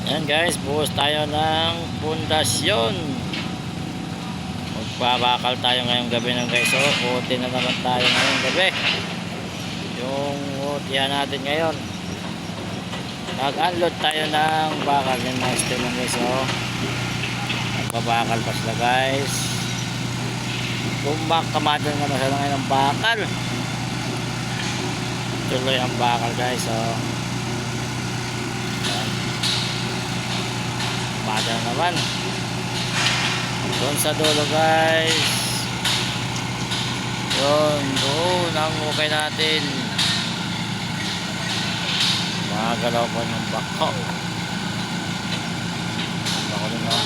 Yan guys, buhos tayo ng pundasyon. Magbabakal tayo ngayong gabi ng guys. So, uti na naman tayo ngayong gabi. Yung utihan natin ngayon. Nag-unload tayo ng bakal. Yan na steel ng guys. So, magbabakal pa sila guys. Kumbak kamatan na masala ngayon ng bakal. Tuloy ang bakal guys. So, Mada naman doon sa dulo guys. Doon ang okay natin. Magalaw pa ng bako. Bako rin o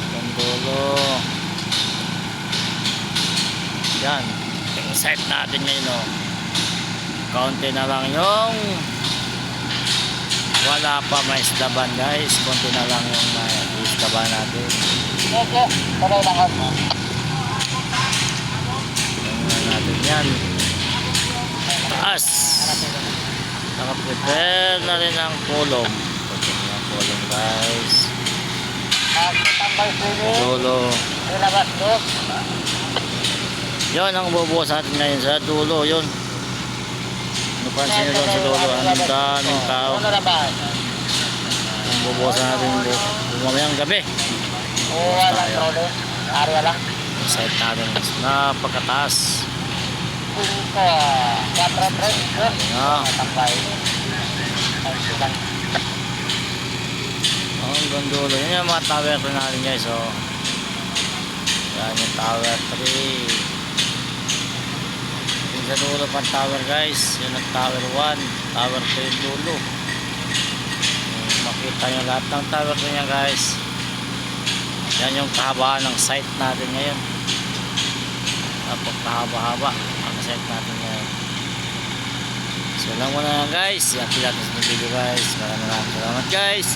yung dulo. Yan yung site natin ngayon o. Kaunti na lang yung wala pa may islaban guys. Konti na lang yung may islaban natin. Okay, tuloy lang ako. Tingnan natin yan. Taas. Nakaprepare na rin ang kulong. Pagkakas ng kulong guys. Tambay sili. Dulo. Ilabas doon. Yun ang bubuhos natin ngayon sa dulo. Yun. Napansin nyo doon sa dulo. Ang daming tao. Ano na ba? Ang bubuhos natin bumamayang gabi. Walang trole. Area lang. Site natin mas napakataas. 5, 4, 3. Ah. Tambay. Ay, silang. Ang gandulo. Yun yung mga tower natin guys. So, yan yung tower 3. Yung sa dulo pang tower guys. Yun ang tower 1. Tower 2 yung dulo. Makita nyo lahat ng tower niya guys. Yan yung kahabaan ng site natin ngayon. Napakahaba-haba ang site natin ngayon. So lang muna lang guys. Yan natin sa video guys. Maraming salamat guys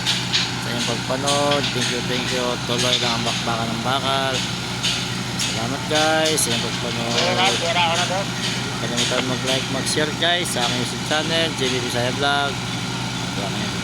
sa inyong pagpanood. Thank you. Tuloy lang ang bakbakan ng bakal. Salamat guys sa inyong pagpanood. Tira ako na doon. Kalimutan mag-like, mag-share guys sa aking YouTube channel, JB Bisaya Vlog. Salamat.